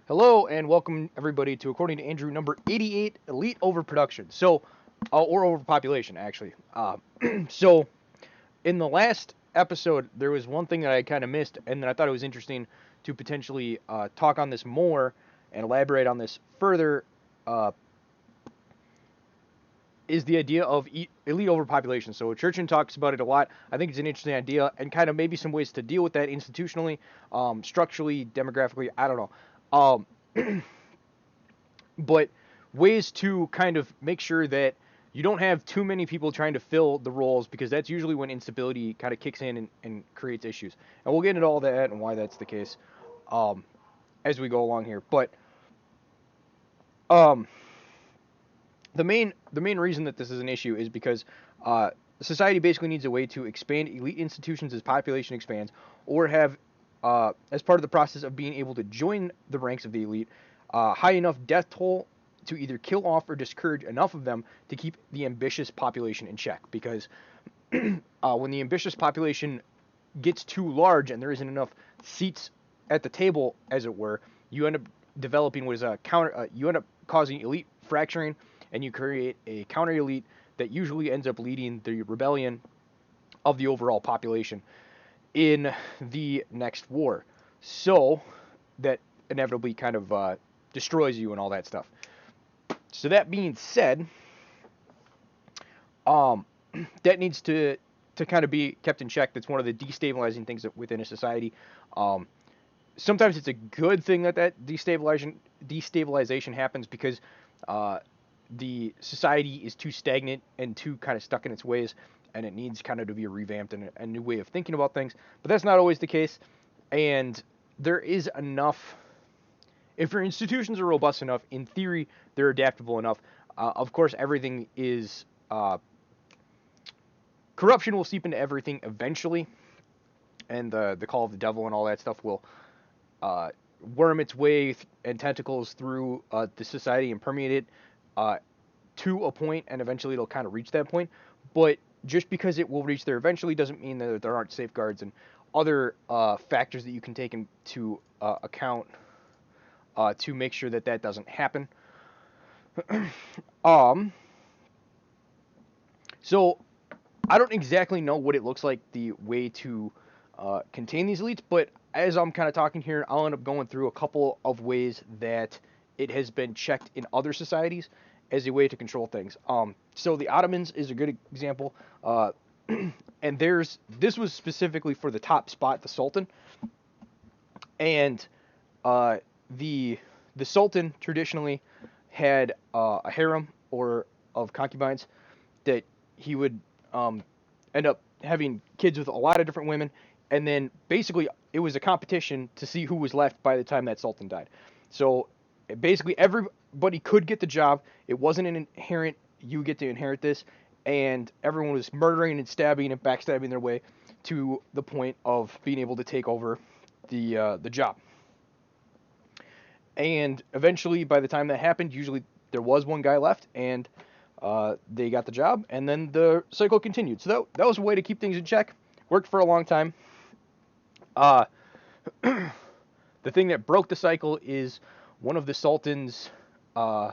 Hello and welcome everybody to, according to Andrew, number 88, Elite Overproduction. Or Overpopulation, actually. So, in the last episode, there was one thing that I kind of missed, and that I thought it was interesting to potentially talk on this more and elaborate on this further. Uh, is the idea of elite overpopulation. So Churchin talks about it a lot. I think it's an interesting idea, and kind of maybe some ways to deal with that institutionally, structurally, demographically. I don't know. But ways to kind of make sure that you don't have too many people trying to fill the roles, because that's usually when instability kind of kicks in and creates issues. And we'll get into all that and why that's the case um, as we go along here. But um, the main reason that this is an issue is because society basically needs a way to expand elite institutions as population expands, or have as part of the process of being able to join the ranks of the elite, high enough death toll to either kill off or discourage enough of them to keep the ambitious population in check. Because when the ambitious population gets too large and there isn't enough seats at the table, as it were, you end up developing what is a counter. You end up causing elite fracturing, and you create a counter elite that usually ends up leading the rebellion of the overall population in the next war. So that inevitably kind of destroys you and all that stuff. So that being said, um, that needs to kind of be kept in check. That's one of the destabilizing things within a society. Um, Sometimes it's a good thing that destabilization happens, because uh, the society is too stagnant and too kind of stuck in its ways, and it needs kind of to be revamped and a new way of thinking about things. But that's not always the case, and there is enough. If your institutions are robust enough, in theory, they're adaptable enough. Of course, everything is corruption will seep into everything eventually, and the call of the devil and all that stuff will uh, worm its way and tentacles through the society and permeate it uh, to a point, and eventually it'll kind of reach that point. But just because it will reach there eventually doesn't mean that there aren't safeguards and other factors that you can take into account to make sure that that doesn't happen. um, so I don't exactly know what it looks like the way to contain these elites, but as I'm kind of talking here, I'll end up going through a couple of ways that it has been checked in other societies as a way to control things. So the Ottomans is a good example, and this was specifically for the top spot, the Sultan, and uh, the the Sultan traditionally had a harem or of concubines that he would um, end up having kids with a lot of different women, and then basically it was a competition to see who was left by the time that sultan died. So basically everybody could get the job. It wasn't an inherent you get to inherit this, and everyone was murdering and stabbing and backstabbing their way to the point of being able to take over the job. And eventually, by the time that happened, usually there was one guy left, and they got the job, and then the cycle continued. So that was a way to keep things in check. Worked for a long time. Uh, the thing that broke the cycle is one of the sultans uh,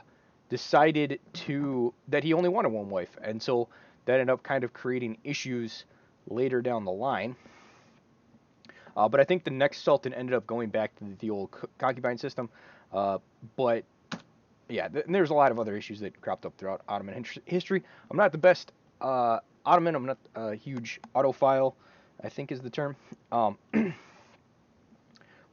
decided to that he only wanted one wife, and so that ended up kind of creating issues later down the line. But I think the next sultan ended up going back to the old concubine system. Uh, but yeah, and there's a lot of other issues that cropped up throughout Ottoman history. I'm not the best Ottoman. I'm not a huge autophile, I think is the term. Um,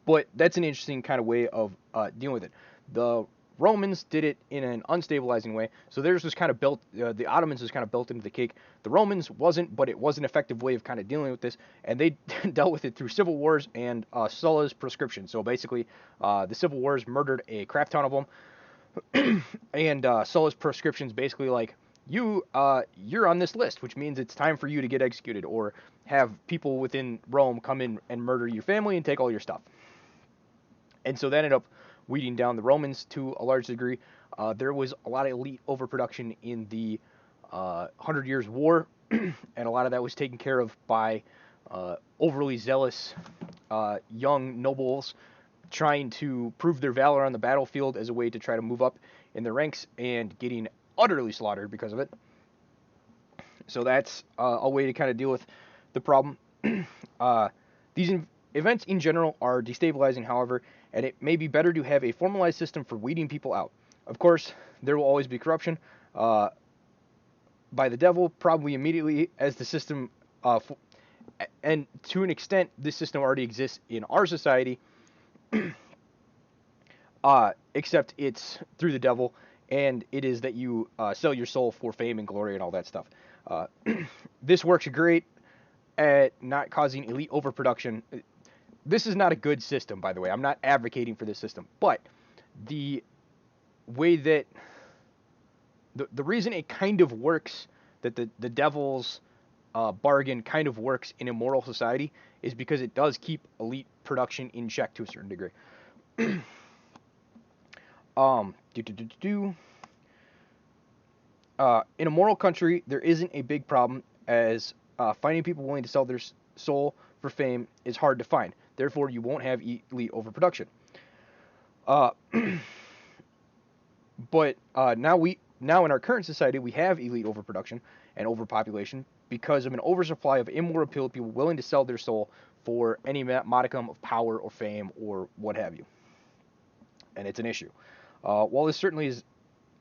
but that's an interesting kind of way of dealing with it. The Romans did it in an unstabilizing way. So theirs was kind of built, the Ottomans was kind of built into the cake. The Romans wasn't, but it was an effective way of kind of dealing with this. And they dealt with it through civil wars and Sulla's proscription. So basically, the civil wars murdered a crap ton of them. And Sulla's proscription is basically like, you're on this list, which means it's time for you to get executed, or have people within Rome come in and murder your family and take all your stuff. And so that ended up weeding down the Romans to a large degree. There was a lot of elite overproduction in the Hundred Years' War, and a lot of that was taken care of by overly zealous young nobles trying to prove their valor on the battlefield as a way to try to move up in their ranks and getting utterly slaughtered because of it. So that's a way to kind of deal with the problem. These events in general are destabilizing, however, and it may be better to have a formalized system for weeding people out. Of course, there will always be corruption by the devil, probably immediately as the system, and to an extent, this system already exists in our society, except it's through the devil, and it is that you sell your soul for fame and glory and all that stuff. This works great at not causing elite overproduction. This is not a good system, by the way. I'm not advocating for this system, but the way that the reason it kind of works, that the devil's bargain kind of works in a moral society, is because it does keep elite production in check to a certain degree. In a moral country, there isn't a big problem, as finding people willing to sell their soul for fame is hard to find. Therefore, you won't have elite overproduction. But now in our current society, we have elite overproduction and overpopulation because of an oversupply of immoral people willing to sell their soul for any modicum of power or fame or what have you. And it's an issue. While this certainly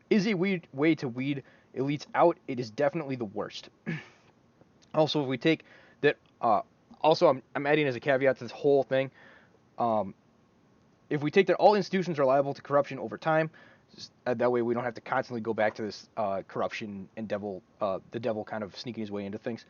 is a way to weed elites out, it is definitely the worst. Also, if we take that, also I'm adding as a caveat to this whole thing, if we take that all institutions are liable to corruption over time, that way we don't have to constantly go back to this corruption and the devil kind of sneaking his way into things.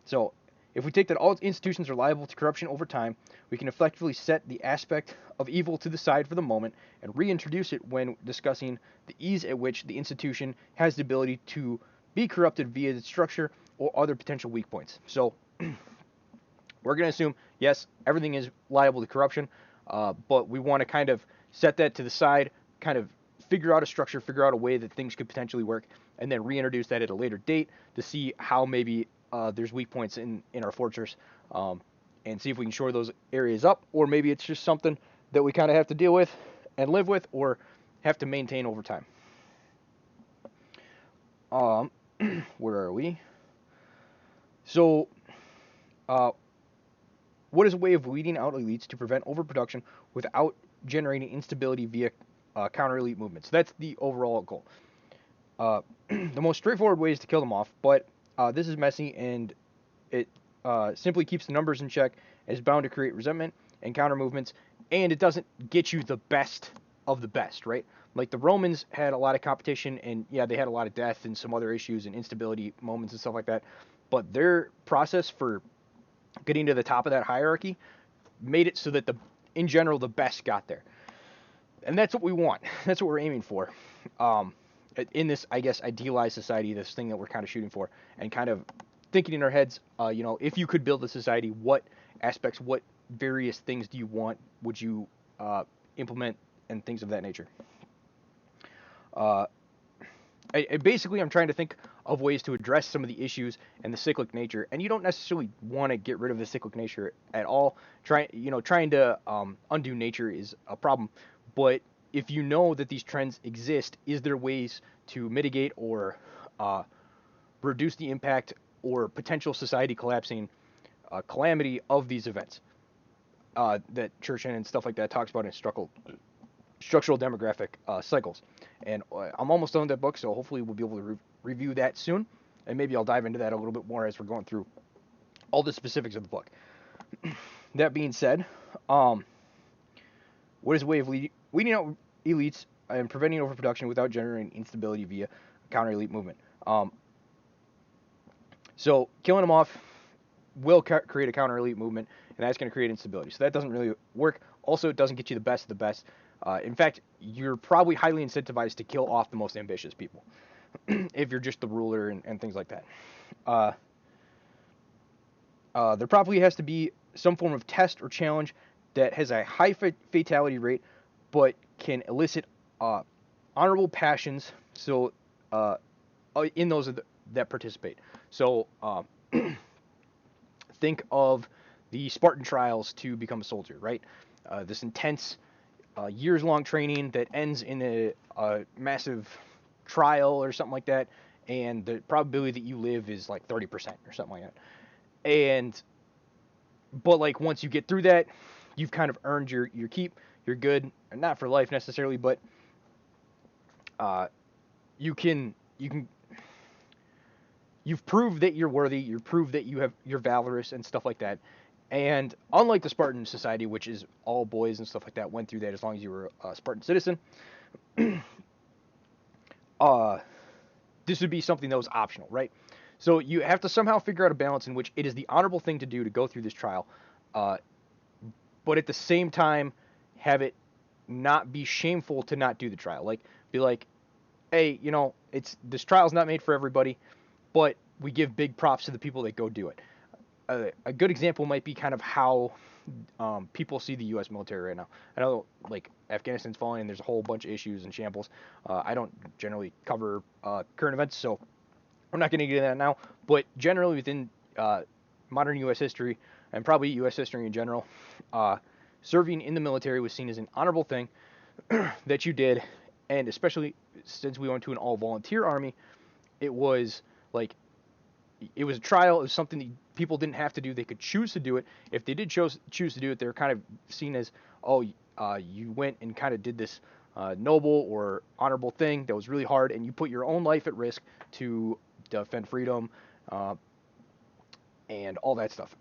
So if we take that all institutions are liable to corruption over time, we can effectively set the aspect of evil to the side for the moment and reintroduce it when discussing the ease at which the institution has the ability to be corrupted via its structure or other potential weak points. So we're going to assume, yes, everything is liable to corruption, but we want to kind of set that to the side, kind of figure out a structure, figure out a way that things could potentially work, and then reintroduce that at a later date to see how maybe there's weak points in our fortress, and see if we can shore those areas up, or maybe it's just something that we kind of have to deal with and live with, or have to maintain over time. Where are we? So, what is a way of weeding out elites to prevent overproduction without generating instability via counter-elite movements? That's the overall goal. The most straightforward way is to kill them off, but this is messy, and it simply keeps the numbers in check, and is bound to create resentment and counter movements, and it doesn't get you the best of the best, right? Like the Romans had a lot of competition, and yeah, they had a lot of death and some other issues and instability moments and stuff like that, but their process for getting to the top of that hierarchy made it so that in general, the best got there. And that's what we want. That's what we're aiming for. In this, I guess, idealized society, this thing that we're kind of shooting for, and kind of thinking in our heads, if you could build a society, what aspects, what various things do you want, would you implement, and things of that nature. Basically, I'm trying to think of ways to address some of the issues and the cyclic nature, and you don't necessarily want to get rid of the cyclic nature at all. Trying to undo nature is a problem, but if you know that these trends exist, is there ways to mitigate or reduce the impact or potential society collapsing calamity of these events that Churchin and stuff like that talks about in structural demographic cycles? And I'm almost done with that book, so hopefully we'll be able to review that soon, and maybe I'll dive into that a little bit more as we're going through all the specifics of the book. That being said, what is a way of weeding out elites and preventing overproduction without generating instability via counter-elite movement? So killing them off will create a counter-elite movement, and that's going to create instability. So that doesn't really work. Also, it doesn't get you the best of the best. In fact, you're probably highly incentivized to kill off the most ambitious people if you're just the ruler and things like that. There probably has to be some form of test or challenge that has a high fatality rate, but can elicit honorable passions. So in those that participate. So think of the Spartan trials to become a soldier, right? this intense years-long training that ends in a massive trial or something like that, and the probability that you live is like 30% or something like that. And but like once you get through that, you've kind of earned your keep. You're good, not for life necessarily, but you can you've proved that you're worthy. You've proved that you're valorous and stuff like that. And unlike the Spartan society, which is all boys and stuff like that, went through that as long as you were a Spartan citizen. uh, this would be something that was optional, right? So you have to somehow figure out a balance in which it is the honorable thing to do to go through this trial, uh, but at the same time have it not be shameful to not do the trial. Like be like, hey, it's this trial's not made for everybody, but we give big props to the people that go do it. A good example might be kind of how people see the U.S. military right now. I know, like, Afghanistan's falling, and there's a whole bunch of issues and shambles. I don't generally cover current events, so I'm not going to get into that now. But generally, within modern U.S. history, and probably U.S. history in general, serving in the military was seen as an honorable thing that you did, and especially since we went to an all-volunteer army, it was like it was a trial. It was something that people didn't have to do. They could choose to do it. If they did choose to do it, they were kind of seen as, oh, you went and kind of did this noble or honorable thing that was really hard, and you put your own life at risk to defend freedom and all that stuff.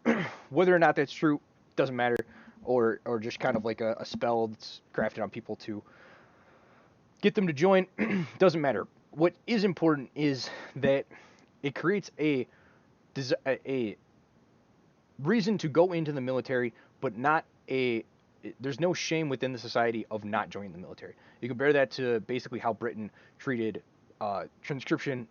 Whether or not that's true doesn't matter, or just kind of like a spell that's crafted on people to get them to join doesn't matter. What is important is that it creates a reason to go into the military, but not there's no shame within the society of not joining the military. You compare that to basically how Britain treated conscription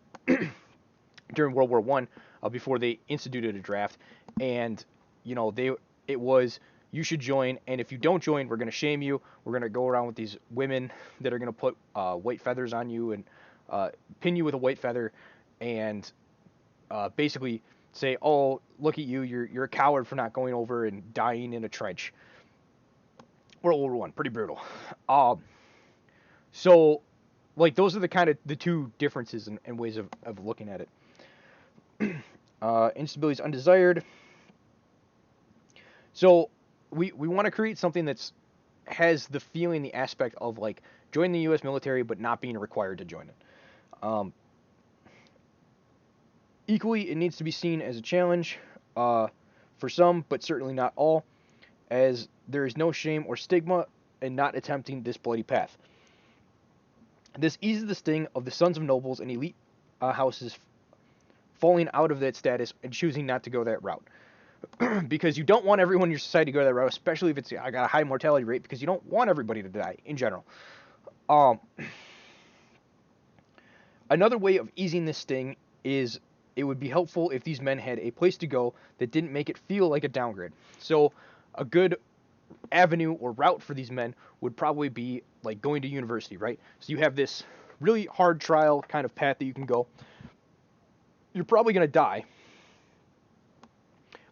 during World War One, before they instituted a draft, and it was, you should join, and if you don't join, we're going to shame you. We're going to go around with these women that are going to put white feathers on you and pin you with a white feather, and basically say, "Oh, look at you! You're a coward for not going over and dying in a trench." World War One, pretty brutal. So, like, those are the two differences and ways of looking at it. Instability is undesired. So we want to create something that's has the feeling, the aspect of like joining the U.S. military, but not being required to join it. Equally, it needs to be seen as a challenge for some, but certainly not all, as there is no shame or stigma in not attempting this bloody path. This eases the sting of the sons of nobles and elite houses falling out of that status and choosing not to go that route. Because you don't want everyone in your society to go that route, especially if it's got a high mortality rate, because you don't want everybody to die in general. Another way of easing this sting is it would be helpful if these men had a place to go that didn't make it feel like a downgrade. So a good avenue or route for these men would probably be like going to university, right? So you have this really hard trial kind of path that you can go. You're probably going to die,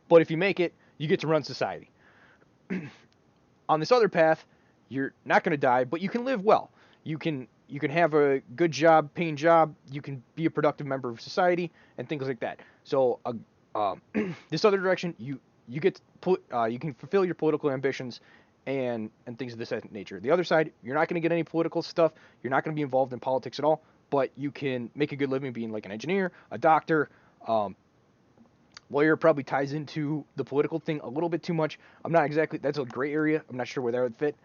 but if you make it, you get to run society. On this other path, you're not going to die, but you can live well. You can have a good job, paying job. You can be a productive member of society and things like that. So this other direction, you get to you can fulfill your political ambitions and things of this nature. The other side, you're not going to get any political stuff. You're not going to be involved in politics at all, but you can make a good living being like an engineer, a doctor. Lawyer probably ties into the political thing a little bit too much. I'm not exactly, that's a gray area. I'm not sure where that would fit.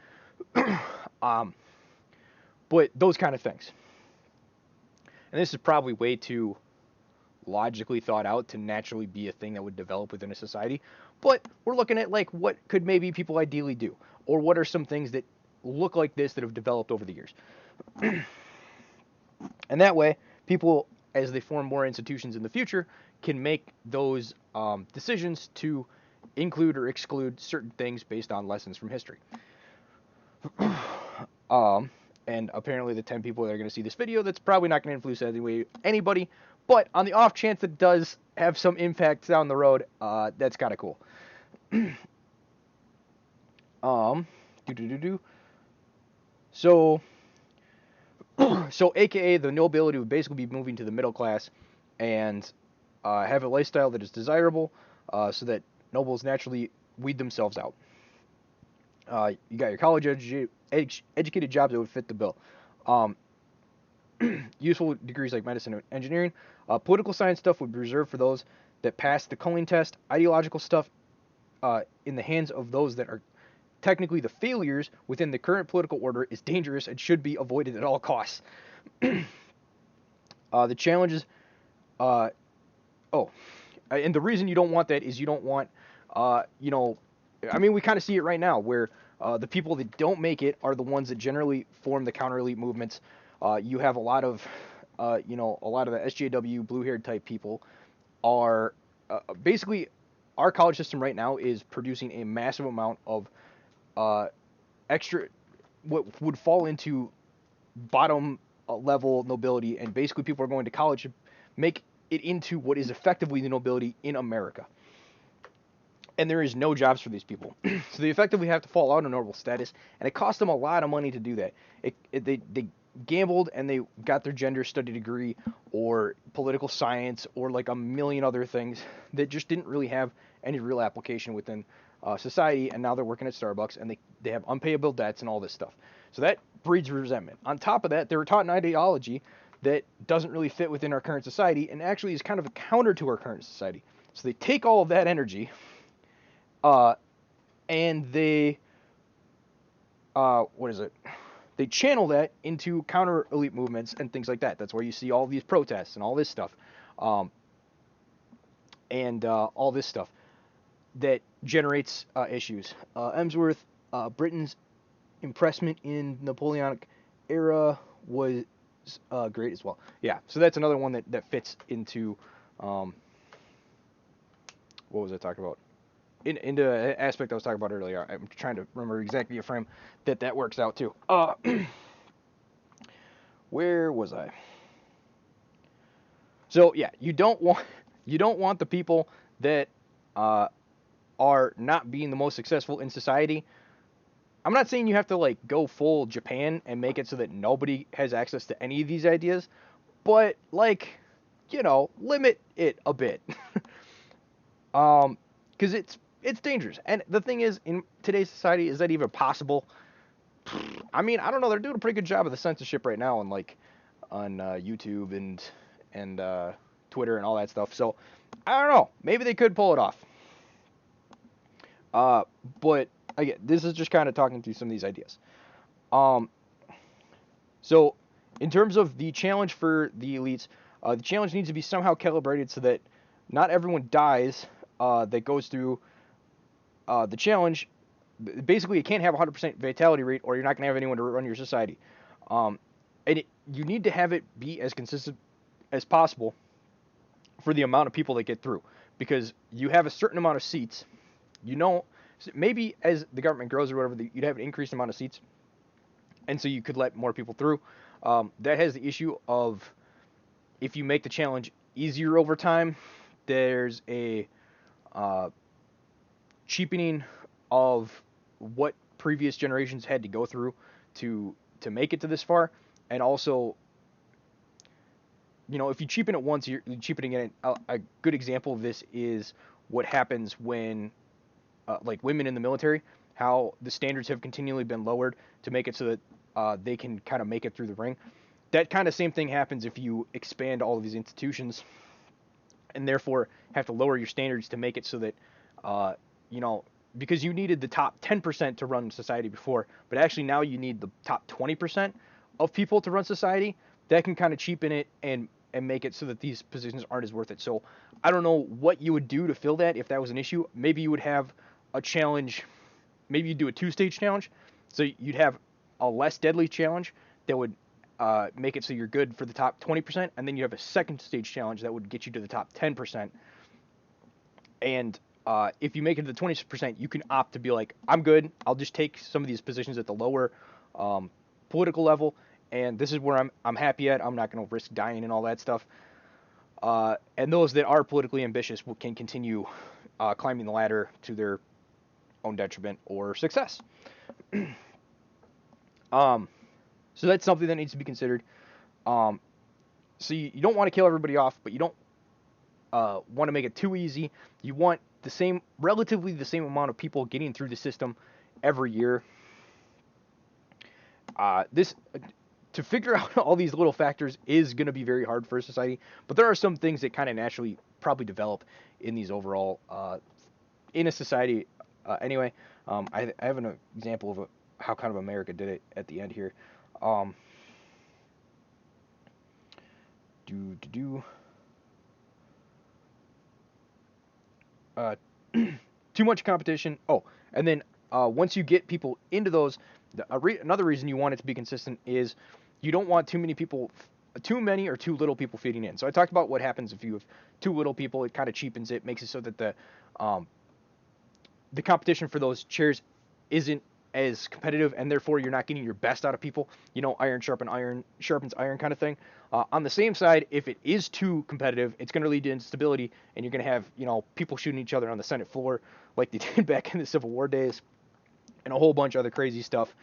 But those kind of things. And this is probably way too logically thought out to naturally be a thing that would develop within a society. But we're looking at like what could maybe people ideally do, or what are some things that look like this that have developed over the years. And that way, people, as they form more institutions in the future, can make those decisions to include or exclude certain things based on lessons from history. And apparently the 10 people that are going to see this video, that's probably not going to influence anybody, but on the off chance that it does have some impact down the road, that's kind of cool. Do. So, so AKA the nobility would basically be moving to the middle class and have a lifestyle that is desirable, so that nobles naturally weed themselves out. You got your educated jobs that would fit the bill. Um, Useful degrees like medicine and engineering. Political science stuff would be reserved for those that pass the Culling test. Ideological stuff in the hands of those that are technically the failures within the current political order is dangerous and should be avoided at all costs. The challenges, uh, oh, and the reason you don't want that is you don't want, you know, I mean, we kind of see it right now where the people that don't make it are the ones that generally form the counter elite movements. You have a lot of, a lot of the SJW blue haired type people are basically our college system right now is producing a massive amount of uh, extra what would fall into bottom level nobility, and basically people are going to college to make it into what is effectively the nobility in America. And there is no jobs for these people, so they effectively have to fall out of noble status, and it cost them a lot of money to do that. They gambled and they got their gender study degree or political science or like a million other things that just didn't really have any real application within society, and now they're working at Starbucks and they have unpayable debts and all this stuff. So that breeds resentment. On top of that, they were taught an ideology that doesn't really fit within our current society and actually is kind of a counter to our current society. So they take all of that energy uh, and what is it? They channel that into counter elite movements and things like that. That's where you see all these protests and all this stuff, um, and all this stuff that generates issues. Emsworth, Britain's impressment in Napoleonic era was great as well. Yeah, so that's another one that fits into what was I talking about? Into an aspect I was talking about earlier. I'm trying to remember exactly a frame that works out too. Where was I? So yeah, you don't want the people that are not being the most successful in society. I'm not saying you have to like go full Japan and make it so that nobody has access to any of these ideas, but like, limit it a bit. Because it's dangerous. And the thing is, in today's society, is that even possible? I mean, I don't know. They're doing a pretty good job of the censorship right now, on YouTube and Twitter and all that stuff. So I don't know. Maybe they could pull it off. But again, this is just kind of talking through some of these ideas. So in terms of the challenge for the elites, the challenge needs to be somehow calibrated so that not everyone dies that goes through the challenge. Basically, you can't have a 100% fatality rate, or you're not going to have anyone to run your society. You need to have it be as consistent as possible for the amount of people that get through, because you have a certain amount of seats. Maybe as the government grows or whatever, you'd have an increased amount of seats, and so you could let more people through. That has the issue of, if you make the challenge easier over time, there's a cheapening of what previous generations had to go through to make it to this far. And also, if you cheapen it once, you're cheapening it. A good example of this is what happens when like women in the military, how the standards have continually been lowered to make it so that they can kind of make it through the ring. That kind of same thing happens if you expand all of these institutions and therefore have to lower your standards to make it so that because you needed the top 10% to run society before, but actually now you need the top 20% of people to run society. That can kind of cheapen it and make it so that these positions aren't as worth it. So I don't know what you would do to fill that if that was an issue. Maybe you would have a challenge. Maybe you'd do a 2-stage challenge. So you'd have a less deadly challenge that would make it so you're good for the top 20%, and then you have a second stage challenge that would get you to the top 10%. And if you make it to the 20%, you can opt to be like, I'm good. I'll just take some of these positions at the lower political level, and this is where I'm happy at. I'm not going to risk dying and all that stuff. And those that are politically ambitious can continue climbing the ladder to their own detriment or success. Um, so that's something that needs to be considered. Um, so you don't want to kill everybody off, but you don't want to make it too easy. You want relatively the same amount of people getting through the system every year. This to figure out all these little factors is going to be very hard for a society, but there are some things that kind of naturally probably develop in these overall in a society. Anyway, I have an example of how kind of America did it at the end here. Um, do do do. Uh, too much competition. Oh, and then once you get people into those, another reason you want it to be consistent is you don't want too many or too little people feeding in. So I talked about what happens if you have too little people. It kind of cheapens it, makes it so that um, the competition for those chairs isn't as competitive, and therefore you're not getting your best out of people. Iron sharpens iron kind of thing. On the same side, if it is too competitive, it's going to lead to instability, and you're going to have people shooting each other on the Senate floor like they did back in the Civil War days, and a whole bunch of other crazy stuff.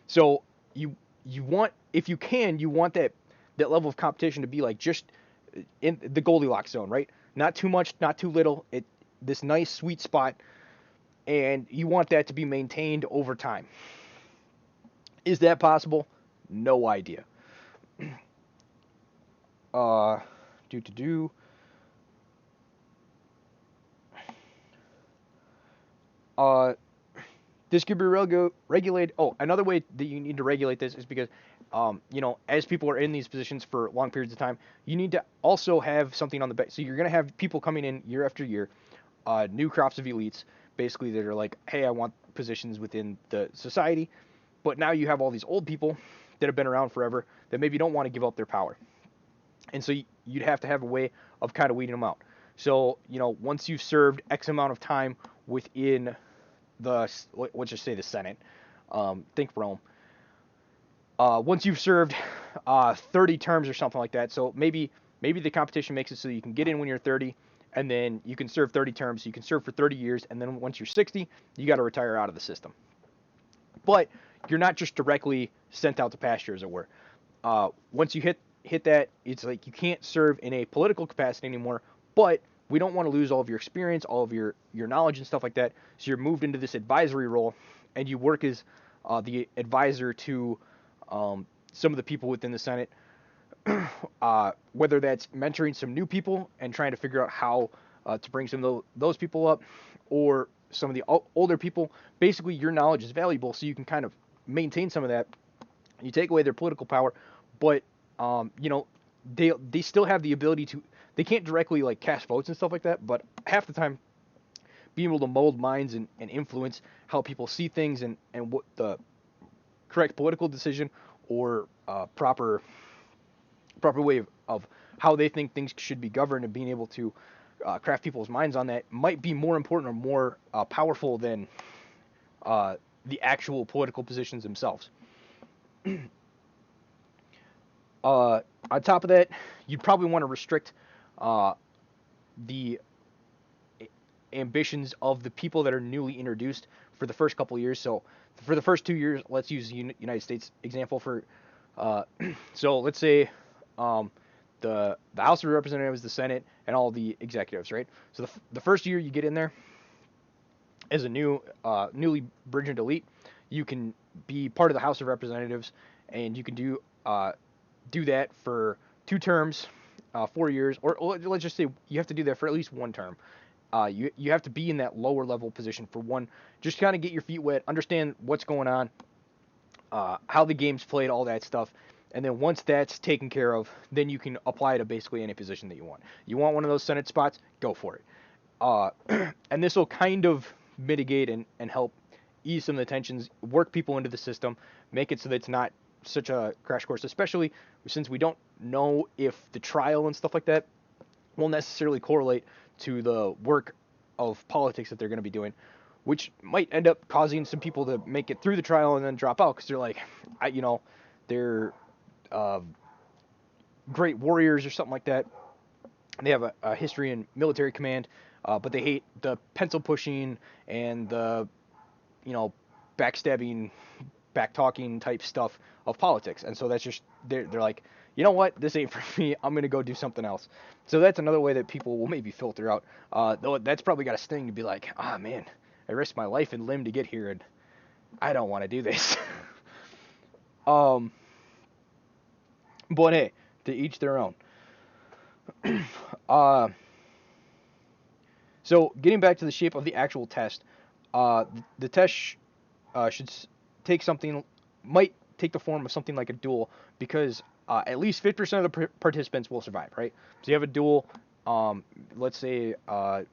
So you want, if you can, you want that level of competition to be like just in the Goldilocks zone, right? Not too much, not too little. This nice sweet spot, and you want that to be maintained over time. Is that possible? No idea. Uh, do to do. Uh, this could be regulated. Oh, another way that you need to regulate this is because, as people are in these positions for long periods of time, you need to also have something on the back. So you're going to have people coming in year after year, new crops of elites, basically that are like, hey, I want positions within the society. But now you have all these old people that have been around forever that maybe don't want to give up their power. And so you'd have to have a way of kind of weeding them out. So, once you've served X amount of time within let's just say the Senate, think Rome. Once you've served 30 terms or something like that, so maybe the competition makes it so you can get in when you're 30, and then you can serve 30 terms. So you can serve for 30 years, and then once you're 60, you got to retire out of the system. But you're not just directly sent out to pasture, as it were. Once you hit that, it's like you can't serve in a political capacity anymore, but we don't want to lose all of your experience, all of your knowledge and stuff like that. So you're moved into this advisory role, and you work as the advisor to some of the people within the Senate, whether that's mentoring some new people and trying to figure out how to bring some of those people up, or some of the older people. Basically, your knowledge is valuable, so you can kind of maintain some of that. You take away their political power, but they still have the ability to. They can't directly like cast votes and stuff like that, but half the time, being able to mold minds and influence how people see things, and what the correct political decision or proper way of how they think things should be governed, and being able to craft people's minds on that might be more important or more powerful than the actual political positions themselves. On top of that, you'd probably want to restrict the ambitions of the people that are newly introduced for the first couple of years. So for the first 2 years, let's use the United States example for. So let's say the House of Representatives, the Senate, and all the executives, right? So the first year you get in there as a newly burgeoned elite, you can be part of the House of Representatives, and you can do that for 2 terms, 4 years, or let's just say you have to do that for at least 1 term. You have to be in that lower level position for one, just kind of get your feet wet, understand what's going on, how the game's played, all that stuff. And then once that's taken care of, then you can apply to basically any position that you want. You want one of those Senate spots, go for it. And this will kind of mitigate and help ease some of the tensions, work people into the system, make it so that it's not such a crash course, especially since we don't know if the trial and stuff like that will necessarily correlate to the work of politics that they're going to be doing, which might end up causing some people to make it through the trial and then drop out because they're like, they're great warriors or something like that. They have a history in military command, but they hate the pencil pushing and the you know, backstabbing, back talking type stuff of politics. And so that's just they're like, you know what, this ain't for me. I'm gonna go do something else. So that's another way that people will maybe filter out. Though that's probably got a sting to be like, ah man, I risked my life and limb to get here, and I don't want to do this. um, but hey, to each their own. uh, so getting back to the shape of the actual test, the test should take something, might take the form of something like a duel, because at least 50% of the participants will survive, right? So you have a duel, let's say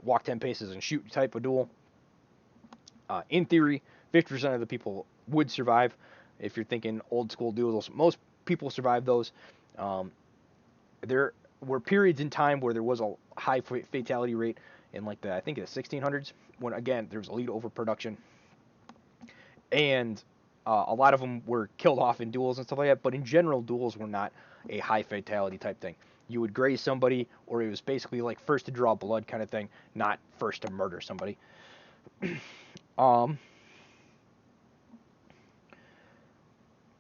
walk 10 paces and shoot type of duel. In theory, 50% of the people would survive. If you're thinking old school duels, most people survive those. Um, there were periods in time where there was a high fatality rate in like I think the 1600s, when again there was elite overproduction, and a lot of them were killed off in duels and stuff like that. But in general, duels were not a high fatality type thing. You would graze somebody, or it was basically like first to draw blood kind of thing, not first to murder somebody. um,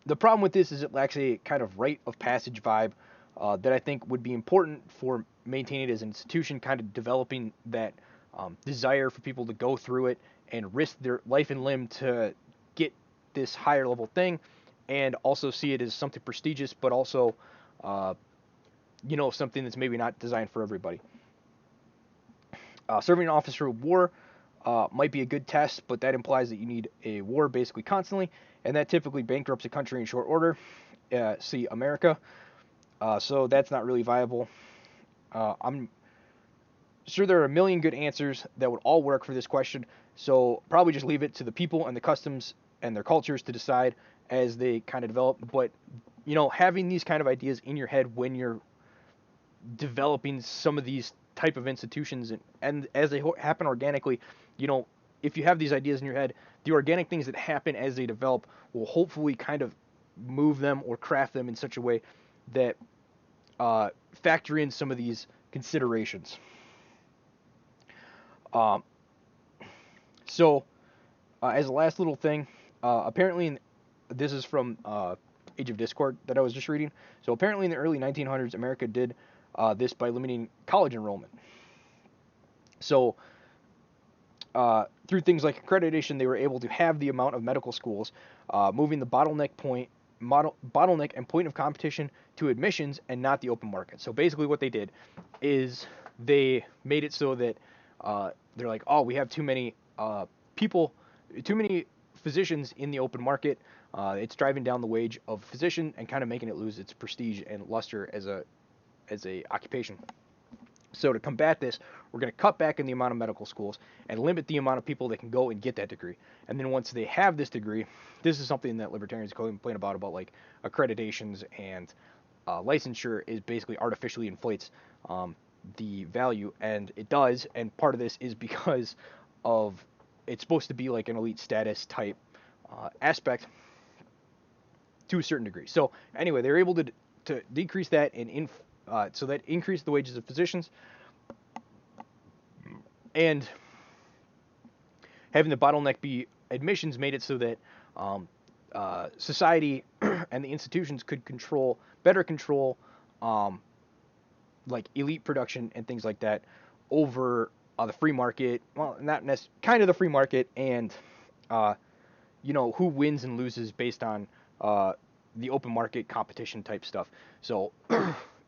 the problem with this is it lacks a kind of rite of passage vibe that I think would be important for maintaining it as an institution, kind of developing that desire for people to go through it and risk their life and limb to get this higher level thing, and also see it as something prestigious, but also, uh, something that's maybe not designed for everybody. Serving an officer of war might be a good test, but that implies that you need a war basically constantly, and that typically bankrupts a country in short order. See America. So that's not really viable. I'm sure there are a million good answers that would all work for this question, so probably just leave it to the people and the customs and their cultures to decide as they kind of develop. But having these kind of ideas in your head when you're developing some of these type of institutions, and as they happen organically, if you have these ideas in your head, the organic things that happen as they develop will hopefully kind of move them or craft them in such a way that factor in some of these considerations. Um, so, as a last little thing, apparently, this is from Age of Discord that I was just reading. So apparently, in the early 1900s, America did this by limiting college enrollment. So, through things like accreditation, they were able to have the amount of medical schools, moving the bottleneck and point of competition to admissions and not the open market. So basically, what they did is they made it so that they're like, oh, we have too many people, too many physicians in the open market. It's driving down the wage of physician and kind of making it lose its prestige and luster as a occupation. So to combat this, we're going to cut back in the amount of medical schools and limit the amount of people that can go and get that degree. And then once they have this degree, this is something that libertarians complain about like accreditations and licensure is basically artificially inflates the value, and it does. And part of this is because of it's supposed to be like an elite status type aspect to a certain degree. So anyway, they're able to decrease that and so that increased the wages of physicians, and having the bottleneck be admissions made it so that society and the institutions could better control like elite production and things like that over the free market. Well, not necessarily, kind of the free market, and who wins and loses based on the open market competition type stuff. So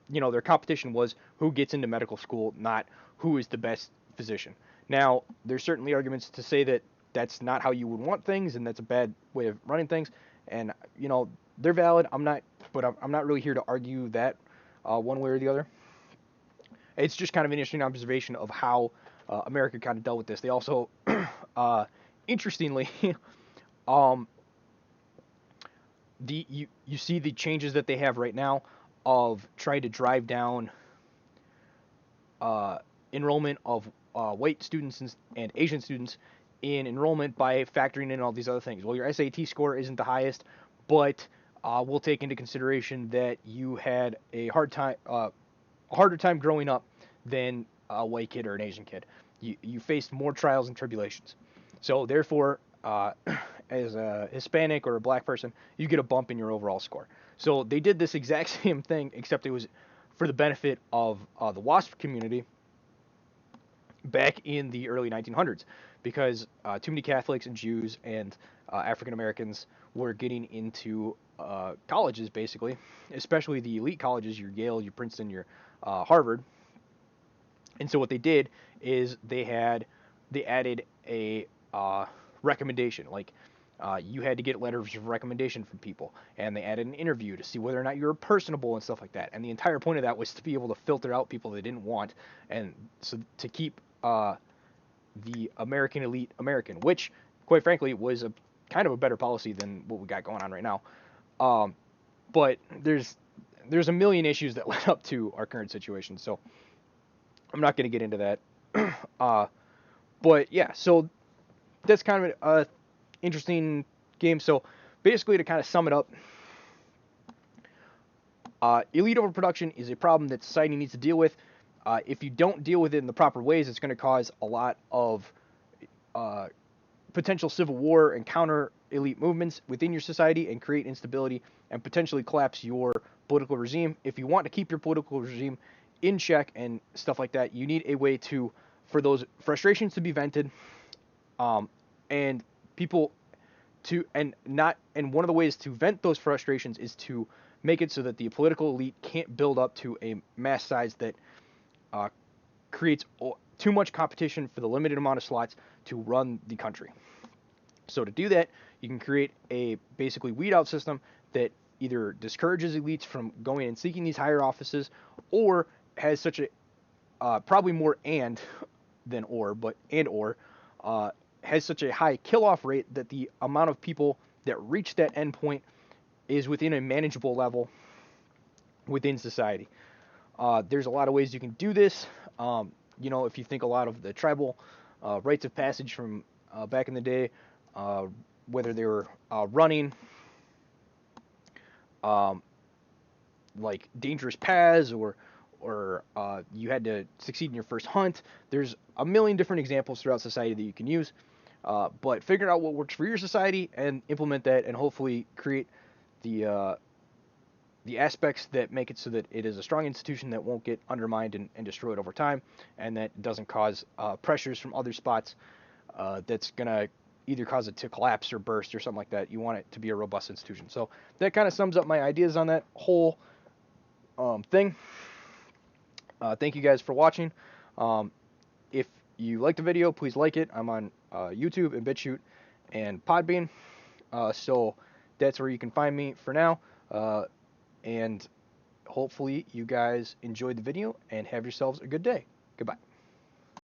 their competition was who gets into medical school, not who is the best physician. Now, there's certainly arguments to say that that's not how you would want things, and that's a bad way of running things. And they're valid. I'm not really here to argue that one way or the other. It's just kind of an interesting observation of how America kind of dealt with this. They also, interestingly, um, you see the changes that they have right now of trying to drive down enrollment of white students and Asian students in enrollment by factoring in all these other things. Well, your SAT score isn't the highest, but we'll take into consideration that you had a harder time growing up than a white kid or an Asian kid. You faced more trials and tribulations. So therefore, uh, as a Hispanic or a black person, you get a bump in your overall score. So they did this exact same thing, except it was for the benefit of the WASP community back in the early 1900s, because too many Catholics and Jews and African Americans were getting into colleges, basically, especially the elite colleges, your Yale, your Princeton, your Harvard. And so what they did is they added a recommendation, like you had to get letters of recommendation from people, and they added an interview to see whether or not you were personable and stuff like that. And the entire point of that was to be able to filter out people they didn't want, and so to keep the American elite American, which, quite frankly, was a kind of a better policy than what we got going on right now. Um, but there's a million issues that led up to our current situation, so I'm not going to get into that. uh, but yeah, so that's kind of a interesting game. So basically, to kind of sum it up, elite overproduction is a problem that society needs to deal with. If you don't deal with it in the proper ways, it's going to cause a lot of uh, potential civil war and counter elite movements within your society and create instability and potentially collapse your political regime. If you want to keep your political regime in check and stuff like that, you need a way to for those frustrations to be vented, and people to and not and one of the ways to vent those frustrations is to make it so that the political elite can't build up to a mass size that uh, creates too much competition for the limited amount of slots to run the country. So to do that, you can create a basically weed out system that either discourages elites from going and seeking these higher offices, or has such a probably more and than or uh, has such a high kill off rate that the amount of people that reach that endpoint is within a manageable level within society. There's a lot of ways you can do this. If you think a lot of the tribal rites of passage from back in the day, uh, whether they were running um, like dangerous paths, or you had to succeed in your first hunt. There's a million different examples throughout society that you can use. But figure out what works for your society and implement that, and hopefully create the the aspects that make it so that it is a strong institution that won't get undermined and destroyed over time, and that doesn't cause pressures from other spots that's going to either cause it to collapse or burst or something like that. You want it to be a robust institution. So that kind of sums up my ideas on that whole thing. Thank you guys for watching. If you liked the video, please like it. I'm on YouTube and BitChute and Podbean. So that's where you can find me for now. And hopefully you guys enjoyed the video and have yourselves a good day. Goodbye.